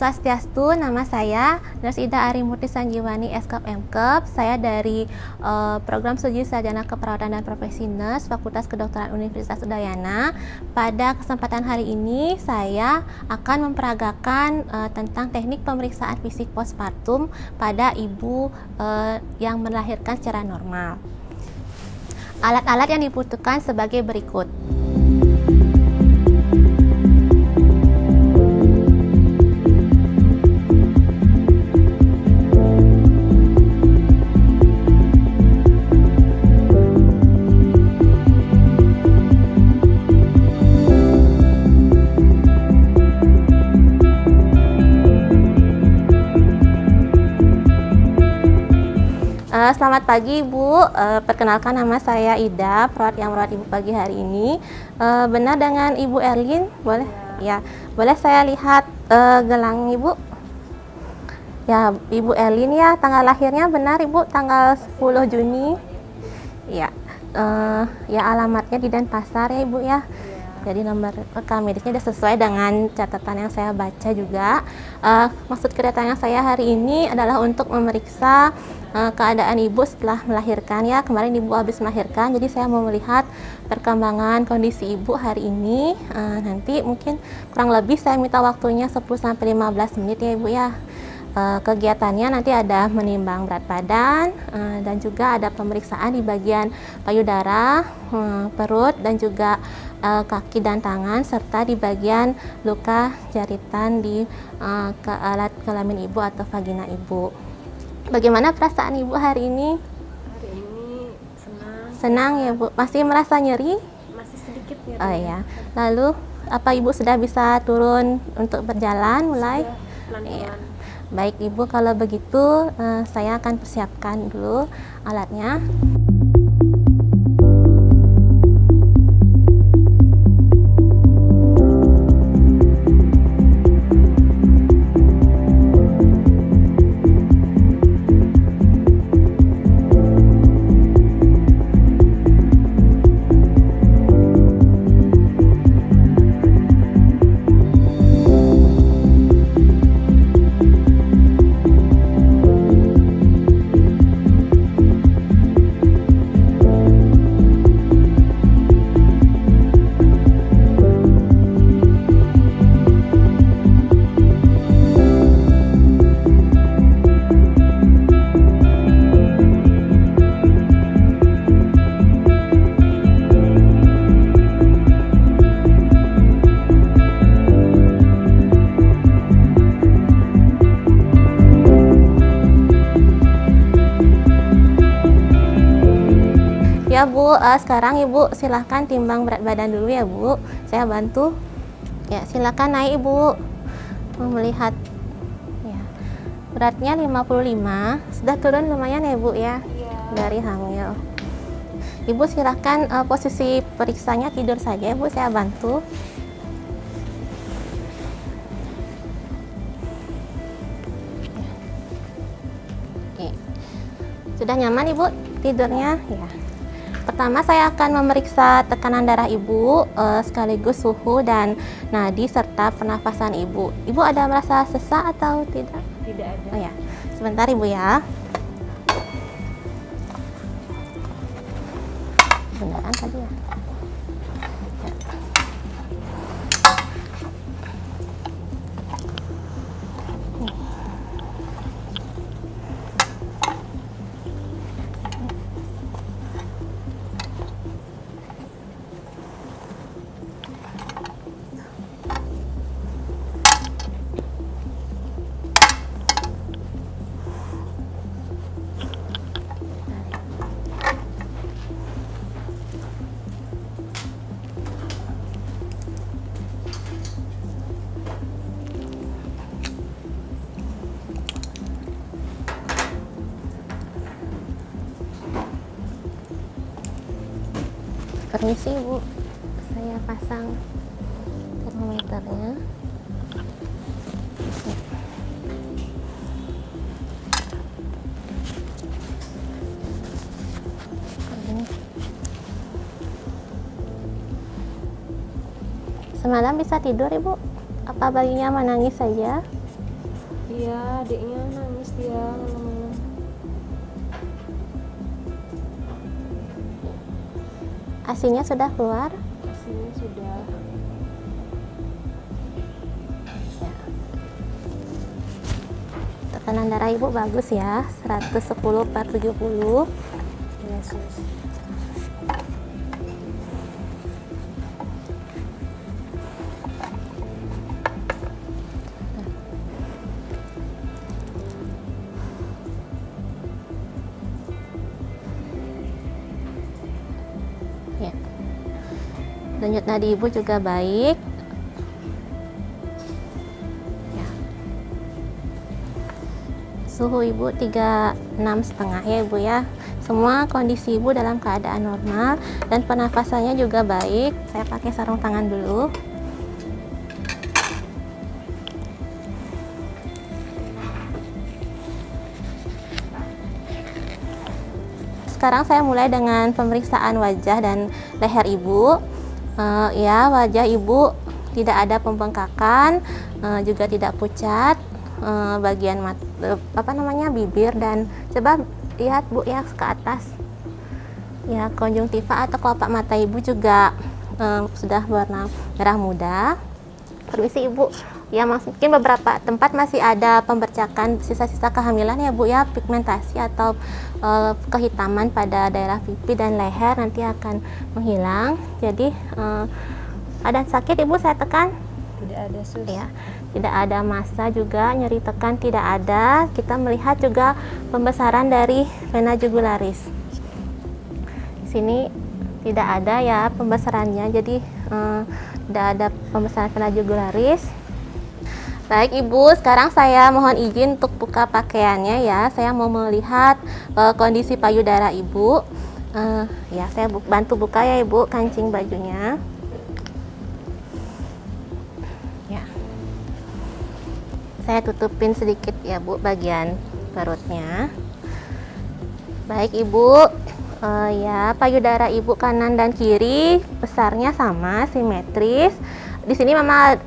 Swastiastu, nama saya Nurse Ida Arimurti Sanjiwani, SKOP MKEP. Saya dari Program Studi Sarjana Keperawatan dan Profesi Nurse, Fakultas Kedokteran Universitas Udayana. Pada kesempatan hari ini, saya akan memperagakan tentang teknik pemeriksaan fisik postpartum pada ibu yang melahirkan secara normal. Alat-alat yang dibutuhkan sebagai berikut. Selamat pagi Ibu, perkenalkan nama saya Ida, perawat yang merawat Ibu pagi hari ini. Benar dengan Ibu Erlin? Boleh? Ya, boleh saya lihat gelang Ibu? Ya, Ibu Erlin ya, tanggal lahirnya benar Ibu, tanggal 10 Juni. Ya, ya alamatnya di Denpasar ya Ibu ya. Jadi nomor rekam medisnya sudah sesuai dengan catatan yang saya baca juga. Maksud kedatangan saya hari ini adalah untuk memeriksa keadaan ibu setelah melahirkan ya. Kemarin ibu habis melahirkan, jadi saya mau melihat perkembangan kondisi ibu hari ini. Nanti mungkin kurang lebih saya minta waktunya 10-15 menit ya Ibu ya. Kegiatannya nanti ada menimbang berat badan dan juga ada pemeriksaan di bagian payudara, perut dan juga kaki dan tangan, serta di bagian luka jaritan di ke alat kelamin ibu atau vagina ibu. Bagaimana perasaan ibu hari ini? Hari ini senang. Senang ya Bu. Masih merasa nyeri? Masih sedikit nyeri. Oh ya. Lalu apa ibu sudah bisa turun untuk berjalan mulai? Sudah, pelan-pelan. Iya. Baik Ibu, kalau begitu saya akan persiapkan dulu alatnya. Ya Bu, sekarang Ibu silahkan timbang berat badan dulu ya Bu. Saya bantu. Ya, silakan naik Ibu. Mau melihat. Ya. Beratnya 55. Sudah turun lumayan ya Bu ya. Iya. Dari hamil. Ibu silahkan posisi periksanya tidur saja ya Bu, saya bantu. Oke. Sudah nyaman Ibu tidurnya? Ya. Pertama saya akan memeriksa tekanan darah Ibu, sekaligus suhu dan nadi serta pernafasan Ibu. Ibu ada merasa sesak atau tidak? Tidak ada. Oh ya, sebentar Ibu ya. Beneran tadi ya? Permisi Bu, saya pasang termometernya. Semalam bisa tidur Ibu? Apa bayinya menangis saja? Iya, adiknya nangis dia malam-malam. ASINya sudah keluar? Sini sudah. Tekanan darah ibu bagus ya, 110/70. Iya, sus. Ya. Denyut nadi ibu juga baik. Ya. Suhu ibu 36,5 ya ibu ya. Semua kondisi ibu dalam keadaan normal dan pernafasannya juga baik. Saya pakai sarung tangan dulu. Sekarang saya mulai dengan pemeriksaan wajah dan leher ibu. Ya, wajah ibu tidak ada pembengkakan, juga tidak pucat, bagian bibir, dan coba lihat bu ya ke atas. Ya, konjungtiva atau kelopak mata ibu juga sudah warna merah muda. Permisi ibu. Ya, mungkin beberapa tempat masih ada pembercakan sisa-sisa kehamilan ya bu ya, pigmentasi atau kehitaman pada daerah pipi dan leher nanti akan menghilang. Jadi ada sakit ibu saya tekan? Tidak ada, sus. Ya, tidak ada massa juga, nyeri tekan tidak ada. Kita melihat juga pembesaran dari vena jugularis. Di sini tidak ada ya pembesarannya, jadi tidak ada pembesaran vena jugularis. Baik ibu, sekarang saya mohon izin untuk buka pakaiannya ya. Saya mau melihat kondisi payudara ibu. Ya, saya bantu buka ya ibu kancing bajunya. Ya, saya tutupin sedikit ya bu bagian perutnya. Baik ibu, ya payudara ibu kanan dan kiri besarnya sama, simetris. Di sini memang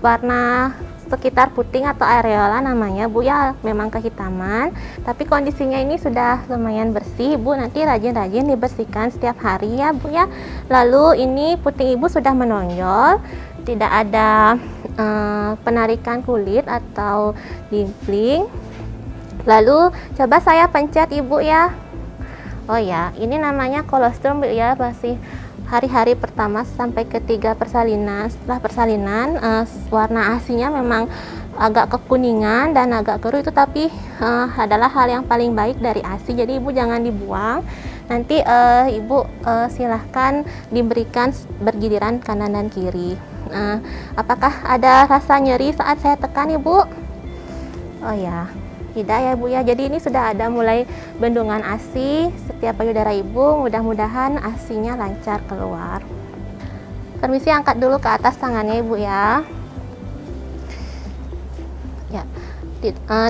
warna sekitar puting atau areola namanya bu ya, memang kehitaman, tapi kondisinya ini sudah lumayan bersih bu. Nanti rajin-rajin dibersihkan setiap hari ya bu ya. Lalu ini puting ibu sudah menonjol, tidak ada penarikan kulit atau dimpling. Lalu coba saya pencet ibu ya. Oh ya, ini namanya kolostrum bu ya, masih hari-hari pertama sampai ketiga persalinan. Setelah persalinan warna ASINya memang agak kekuningan dan agak keruh, itu tapi adalah hal yang paling baik dari ASI. Jadi ibu jangan dibuang. Nanti ibu silahkan diberikan bergiliran kanan dan kiri. Apakah ada rasa nyeri saat saya tekan ibu? Oh ya, tidak ya bu ya. Jadi ini sudah ada mulai bendungan ASI setiap payudara ibu. Mudah-mudahan ASINya lancar keluar. Permisi, angkat dulu ke atas tangannya ibu ya. Ya,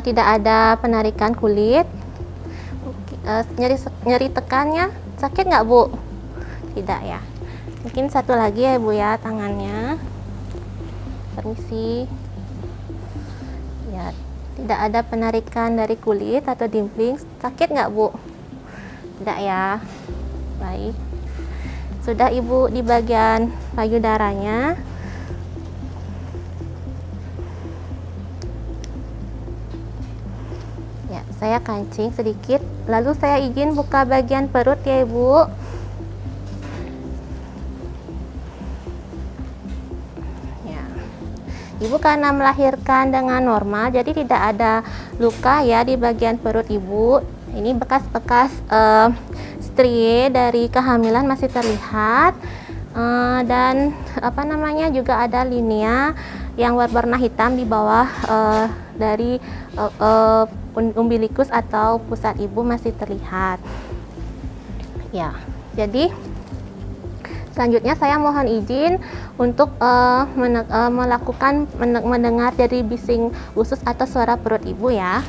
tidak ada penarikan kulit. Nyeri tekannya sakit nggak bu? Tidak ya. Mungkin satu lagi ya bu ya tangannya. Permisi. Ya, tidak ada penarikan dari kulit atau dimpling. Sakit nggak bu? Tidak ya. Baik. Sudah ibu di bagian payudaranya. Ya, saya kancing sedikit. Lalu saya izin buka bagian perut ya ibu. Ya. Ibu karena melahirkan dengan normal, jadi tidak ada luka ya di bagian perut ibu. Ini bekas-bekas strie dari kehamilan masih terlihat, dan juga ada linea yang berwarna hitam di bawah dari umbilikus atau pusat ibu masih terlihat. Ya, jadi selanjutnya saya mohon izin untuk mendengar dari bising usus atau suara perut ibu ya.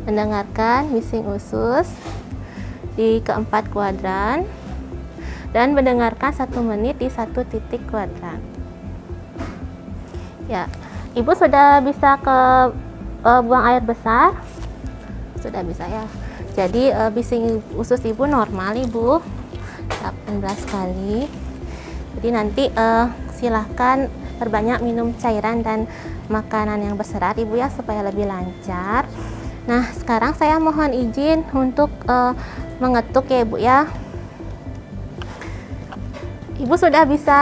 Mendengarkan bising usus di keempat kuadran. dan mendengarkan 1 menit di 1 titik kuadrat. Ya, Ibu sudah bisa ke buang air besar? Sudah bisa ya. Jadi bising usus Ibu normal Ibu, 18 kali. Jadi nanti silahkan perbanyak minum cairan dan makanan yang berserat Ibu ya, supaya lebih lancar. Nah, sekarang saya mohon izin untuk mengetuk ya Ibu ya. Ibu sudah bisa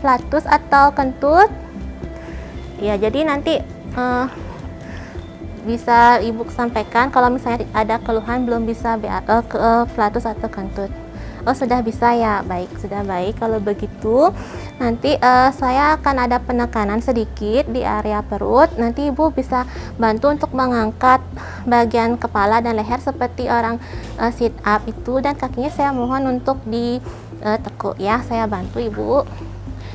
flatus atau kentut? Ya, jadi nanti bisa Ibu sampaikan kalau misalnya ada keluhan belum bisa flatus atau kentut. Oh, sudah bisa ya, baik, sudah baik. Kalau begitu nanti saya akan ada penekanan sedikit di area perut. Nanti Ibu bisa bantu untuk mengangkat bagian kepala dan leher seperti orang sit up itu, dan kakinya saya mohon untuk ditekuk ya, saya bantu Ibu.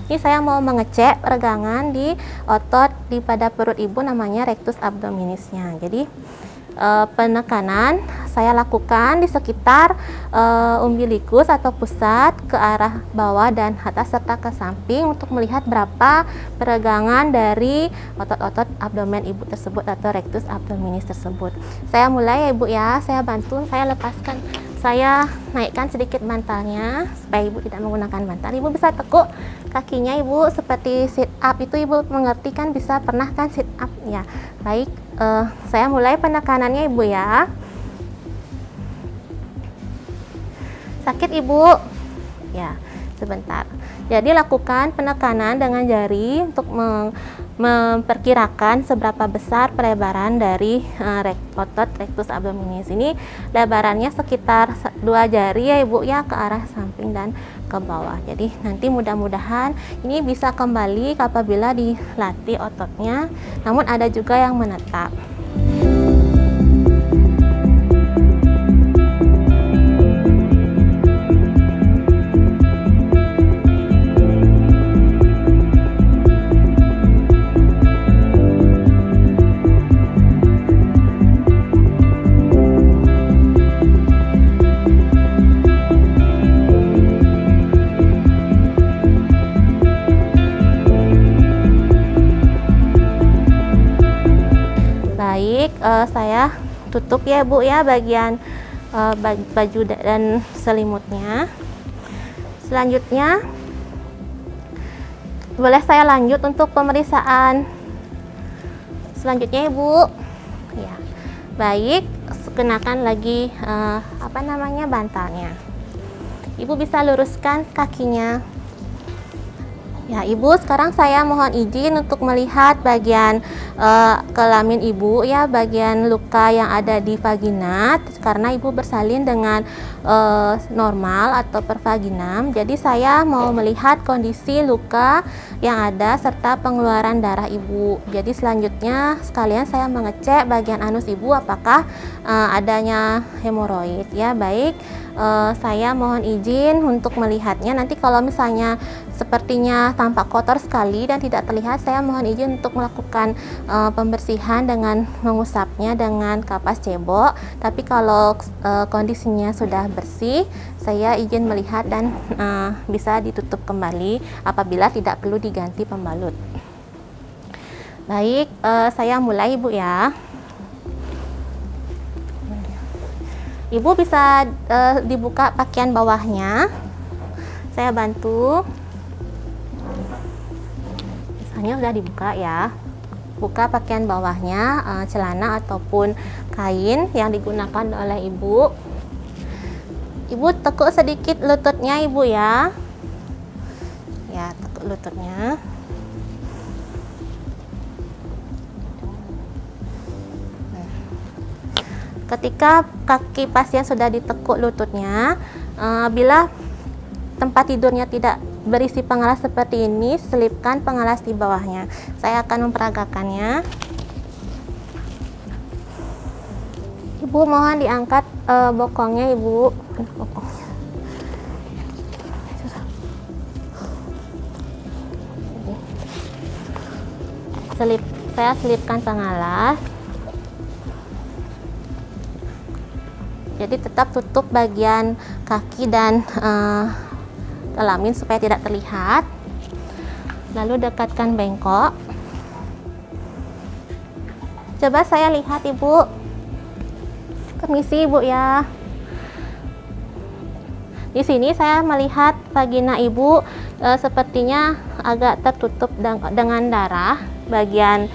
Ini saya mau mengecek peregangan di otot di pada perut Ibu, namanya rectus abdominisnya. Jadi penekanan saya lakukan di sekitar umbilikus atau pusat, ke arah bawah dan atas serta ke samping untuk melihat berapa peregangan dari otot-otot abdomen Ibu tersebut atau rectus abdominis tersebut. Saya mulai ya Ibu ya, saya bantu, saya lepaskan, saya naikkan sedikit bantalnya supaya Ibu tidak menggunakan bantal. Ibu bisa tekuk kakinya Ibu seperti sit up itu, Ibu mengerti kan, bisa pernah kan sit up ya. Baik, saya mulai penekanannya Ibu ya. Sakit Ibu? Ya, sebentar. Jadi lakukan penekanan dengan jari untuk memperkirakan seberapa besar pelebaran dari otot rectus abdominis. Ini lebarannya sekitar 2 jari ya Ibu ya, ke arah samping dan ke bawah. Jadi nanti mudah-mudahan ini bisa kembali apabila dilatih ototnya, namun ada juga yang menetap. Baik, saya tutup ya Bu ya bagian baju dan selimutnya. Selanjutnya boleh saya lanjut untuk pemeriksaan selanjutnya Ibu ya. Baik, kenakan lagi bantalnya. Ibu bisa luruskan kakinya. Ya Ibu, sekarang saya mohon izin untuk melihat bagian kelamin Ibu ya, bagian luka yang ada di vagina, karena Ibu bersalin dengan normal atau pervaginam. Jadi saya mau melihat kondisi luka yang ada serta pengeluaran darah Ibu. Jadi selanjutnya sekalian saya mengecek bagian anus Ibu apakah adanya hemoroid ya. Baik, saya mohon izin untuk melihatnya. Nanti kalau misalnya sepertinya tampak kotor sekali dan tidak terlihat, saya mohon izin untuk melakukan pembersihan dengan mengusapnya dengan kapas cebok. Tapi kalau kondisinya sudah bersih, saya izin melihat dan bisa ditutup kembali apabila tidak perlu diganti pembalut. Baik, saya mulai Ibu ya. Ibu bisa dibuka pakaian bawahnya, saya bantu. Misalnya sudah dibuka ya, buka pakaian bawahnya, celana ataupun kain yang digunakan oleh Ibu. Ibu tekuk sedikit lututnya Ibu ya. Ya, tekuk lututnya. Ketika kaki pasien sudah ditekuk lututnya, bila tempat tidurnya tidak berisi pengalas seperti ini, selipkan pengalas di bawahnya. Saya akan memperagakannya. Ibu mohon diangkat bokongnya Ibu. Bokongnya. Saya selipkan pengalas. Jadi tetap tutup bagian kaki dan kelamin supaya tidak terlihat. Lalu dekatkan bengkok. Coba saya lihat Ibu. Permisi Ibu ya. Di sini saya melihat vagina Ibu sepertinya agak tertutup dengan darah bagian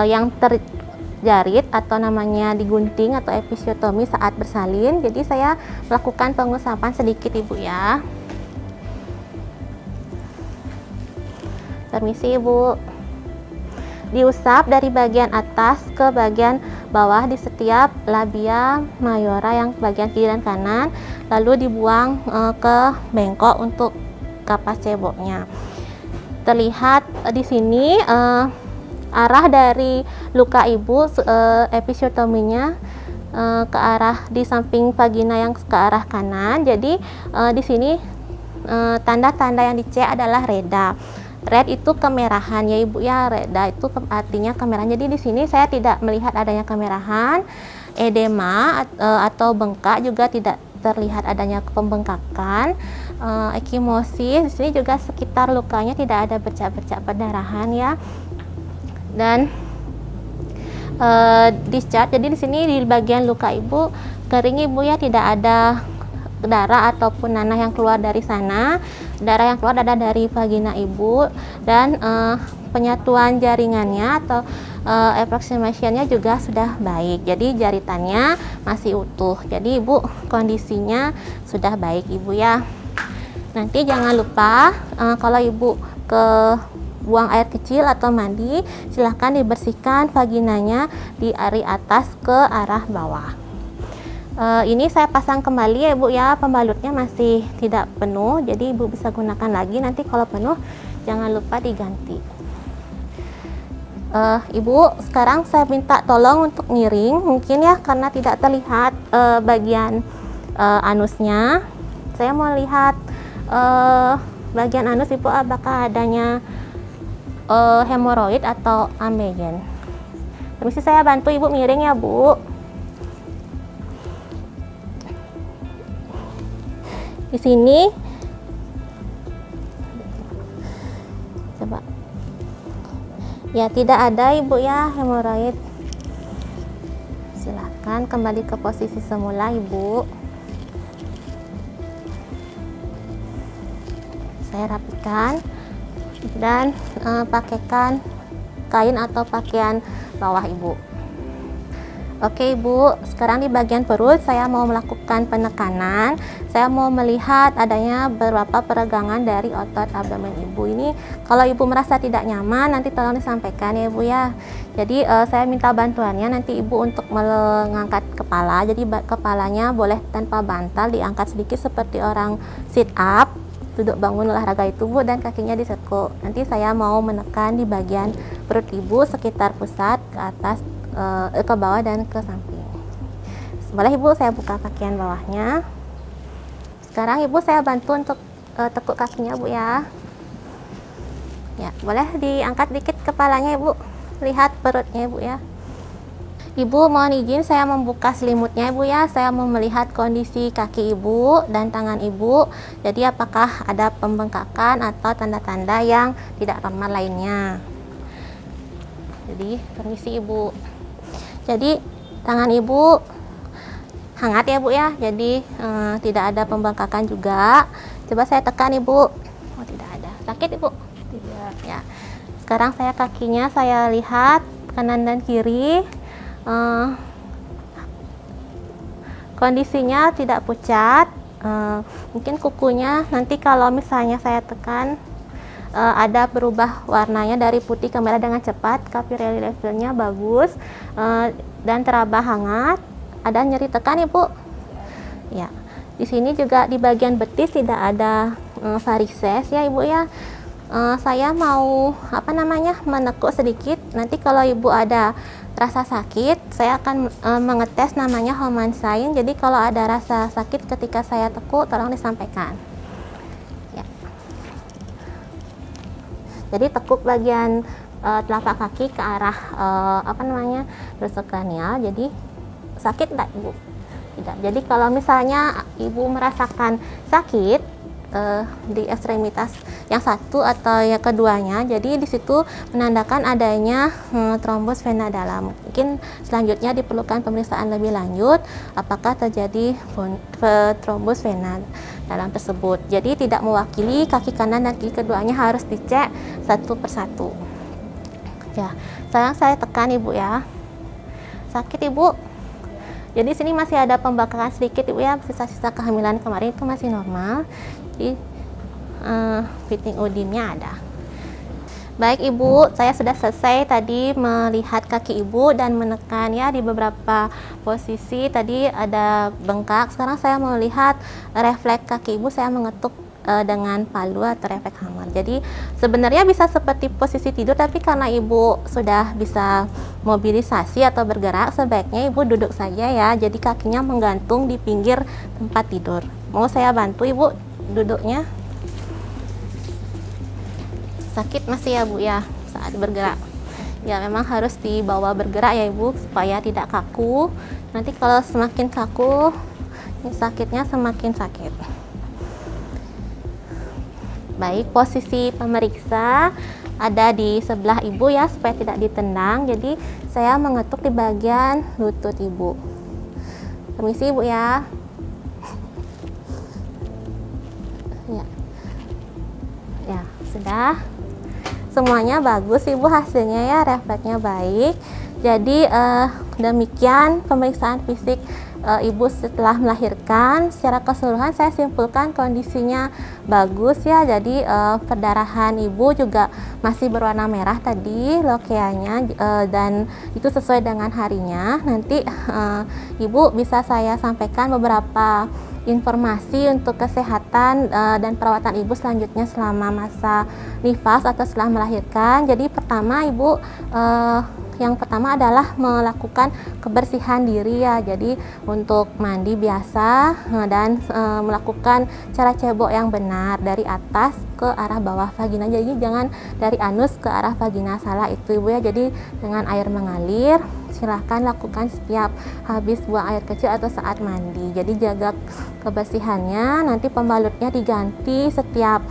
yang terjarit atau namanya digunting atau episiotomi saat bersalin. Jadi saya melakukan pengusapan sedikit Ibu ya. Permisi Ibu. Diusap dari bagian atas ke bagian bawah di setiap labia mayora yang bagian kiri dan kanan, lalu dibuang ke bengkok untuk kapas ceboknya. Terlihat di sini arah dari luka Ibu, episiotominya ke arah di samping vagina yang ke arah kanan. Jadi di sini tanda-tanda yang dicek adalah reda. Red itu kemerahan ya Ibu ya, reda itu artinya kemerahan. Jadi di sini saya tidak melihat adanya kemerahan, edema atau bengkak juga tidak terlihat adanya pembengkakan, ekimosis. Di sini juga sekitar lukanya tidak ada bercak-bercak perdarahan ya. Dan discharge. Jadi di sini di bagian luka Ibu kering Ibu ya, tidak ada darah ataupun nanah yang keluar dari sana. Darah yang keluar ada dari vagina Ibu, dan penyatuan jaringannya atau approximation-nya juga sudah baik. Jadi jaritannya masih utuh. Jadi Ibu kondisinya sudah baik Ibu ya. Nanti jangan lupa kalau Ibu ke buang air kecil atau mandi, silahkan dibersihkan vaginanya dari atas ke arah bawah. Ini saya pasang kembali ya Ibu ya, pembalutnya masih tidak penuh, jadi Ibu bisa gunakan lagi. Nanti kalau penuh jangan lupa diganti. Ibu, sekarang saya minta tolong untuk ngiring mungkin ya, karena tidak terlihat bagian anusnya. Saya mau lihat bagian anus Ibu, apakah adanya hemoroid atau ameyen. Permisi, saya bantu Ibu miring ya Bu. Di sini coba ya, tidak ada Ibu ya hemoroid. Silahkan kembali ke posisi semula Ibu. Saya rapikan dan pakaikan kain atau pakaian bawah Ibu. Oke Ibu, sekarang di bagian perut saya mau melakukan penekanan. Saya mau melihat adanya beberapa peregangan dari otot abdomen Ibu. Ini kalau Ibu merasa tidak nyaman, nanti tolong disampaikan ya Ibu ya. Jadi saya minta bantuannya nanti Ibu untuk mengangkat kepala. Jadi kepalanya boleh tanpa bantal, diangkat sedikit seperti orang sit up, duduk bangun olahraga itu Bu, dan kakinya disekuk. Nanti saya mau menekan di bagian perut Ibu sekitar pusat, ke atas, ke bawah dan ke samping. Boleh Ibu saya buka bagian bawahnya. Sekarang Ibu saya bantu untuk tekuk kakinya Bu ya. Ya, boleh diangkat dikit kepalanya Ibu. Lihat perutnya Ibu ya. Ibu mohon izin saya membuka selimutnya Ibu ya. Saya mau melihat kondisi kaki Ibu dan tangan Ibu. Jadi apakah ada pembengkakan atau tanda-tanda yang tidak normal lainnya. Jadi permisi Ibu. Jadi tangan Ibu hangat ya Bu ya. Jadi tidak ada pembengkakan juga. Coba saya tekan Ibu. Oh, tidak ada. Sakit Ibu? Tidak. Ya. Sekarang saya kakinya saya lihat kanan dan kiri. Kondisinya tidak pucat. Mungkin kukunya nanti kalau misalnya saya tekan ada berubah warnanya dari putih ke merah dengan cepat. Capillary levelnya bagus dan teraba hangat. Ada nyeri tekan Ibu? Ya. Di sini juga di bagian betis tidak ada varises ya Ibu ya. Saya mau menekuk sedikit. Nanti kalau Ibu ada rasa sakit, saya akan mengetes namanya Homan sign. Jadi kalau ada rasa sakit ketika saya tekuk, tolong disampaikan. Ya. Jadi tekuk bagian telapak kaki ke arah dorsal kranial. Jadi sakit enggak Ibu? Tidak. Jadi kalau misalnya Ibu merasakan sakit, di ekstremitas yang satu atau yang keduanya. Jadi di situ menandakan adanya trombus vena dalam. Mungkin selanjutnya diperlukan pemeriksaan lebih lanjut apakah terjadi trombus vena dalam tersebut. Jadi tidak mewakili kaki kanan dan kaki keduanya, harus dicek satu persatu. Ya, sekarang saya tekan Ibu ya. Sakit Ibu? Jadi sini masih ada pembakaran sedikit Ibu ya, sisa-sisa kehamilan kemarin itu masih normal. Jadi fitting udinnya ada. Baik Ibu, saya sudah selesai tadi melihat kaki Ibu dan menekan ya di beberapa posisi. Tadi ada bengkak. Sekarang saya melihat refleks kaki Ibu, saya mengetuk dengan palu atau refleks hammer. Jadi sebenarnya bisa seperti posisi tidur, tapi karena Ibu sudah bisa mobilisasi atau bergerak, sebaiknya Ibu duduk saja ya. Jadi kakinya menggantung di pinggir tempat tidur. Mau saya bantu Ibu duduknya? Sakit masih ya Bu ya saat bergerak? Ya memang harus dibawa bergerak ya Ibu supaya tidak kaku. Nanti kalau semakin kaku, sakitnya semakin sakit. Baik, posisi pemeriksa ada di sebelah Ibu ya supaya tidak ditendang. Jadi saya mengetuk di bagian lutut Ibu. Permisi Ibu ya. Ya, sudah. Semuanya bagus Ibu, hasilnya ya, refleksnya baik. Jadi demikian pemeriksaan fisik Ibu setelah melahirkan. Secara keseluruhan saya simpulkan kondisinya bagus ya. Jadi perdarahan Ibu juga masih berwarna merah tadi lokeanya, dan itu sesuai dengan harinya. Nanti Ibu bisa saya sampaikan beberapa informasi untuk kesehatan dan perawatan Ibu selanjutnya selama masa nifas atau setelah melahirkan. Jadi pertama Ibu, yang pertama adalah melakukan kebersihan diri ya. Jadi untuk mandi biasa dan melakukan cara cebok yang benar dari atas ke arah bawah vagina. Jadi jangan dari anus ke arah vagina, salah itu Ibu ya. Jadi dengan air mengalir, silahkan lakukan setiap habis buang air kecil atau saat mandi. Jadi jaga kebersihannya. Nanti pembalutnya diganti setiap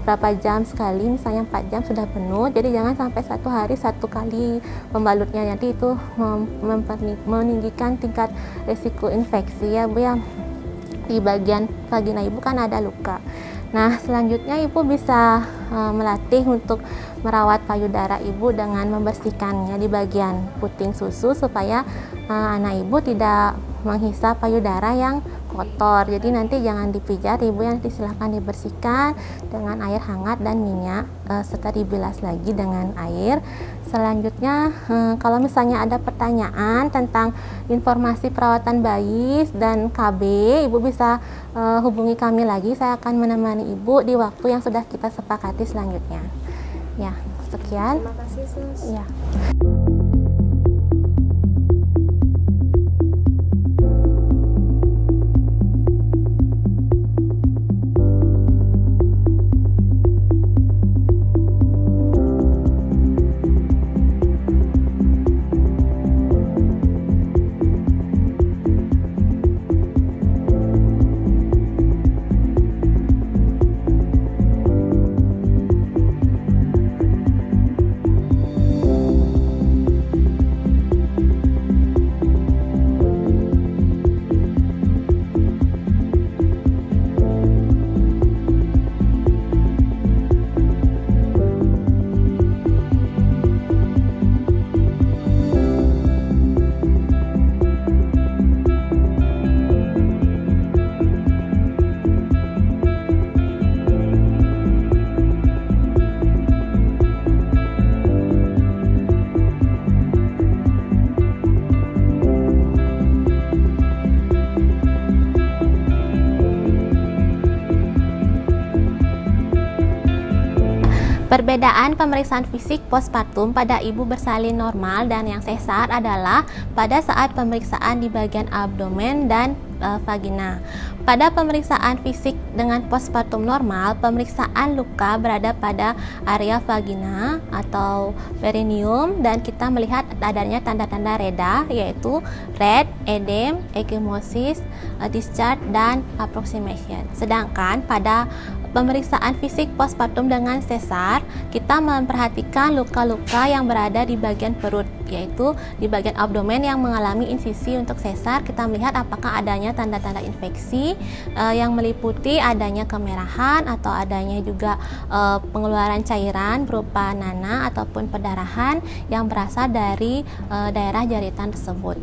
berapa jam sekali, misalnya 4 jam sudah penuh. Jadi jangan sampai 1 hari 1 kali pembalutnya, nanti itu meninggikan tingkat risiko infeksi ya Bu ya. Di bagian vagina Ibu kan ada luka. Nah selanjutnya Ibu bisa melatih untuk merawat payudara Ibu dengan membersihkannya di bagian puting susu supaya anak Ibu tidak menghisap payudara yang kotor. Jadi nanti jangan dipijat Ibu, yang silahkan dibersihkan dengan air hangat dan minyak serta dibilas lagi dengan air. Selanjutnya kalau misalnya ada pertanyaan tentang informasi perawatan bayi dan KB, Ibu bisa hubungi kami lagi. Saya akan menemani Ibu di waktu yang sudah kita sepakati selanjutnya. Ya, sekian. Terima kasih Sus. Ya. Perbedaan pemeriksaan fisik postpartum pada ibu bersalin normal dan yang sesar adalah pada saat pemeriksaan di bagian abdomen dan vagina. Pada pemeriksaan fisik dengan postpartum normal, pemeriksaan luka berada pada area vagina atau perineum dan kita melihat adanya tanda-tanda reda, yaitu red, edem, ecchymosis, discharge, dan approximation. Sedangkan pada pemeriksaan fisik postpartum dengan sesar, kita memperhatikan luka-luka yang berada di bagian perut, yaitu di bagian abdomen yang mengalami insisi untuk sesar. Kita melihat apakah adanya tanda-tanda infeksi yang meliputi adanya kemerahan atau adanya juga pengeluaran cairan berupa nanah ataupun perdarahan yang berasal dari daerah jaritan tersebut.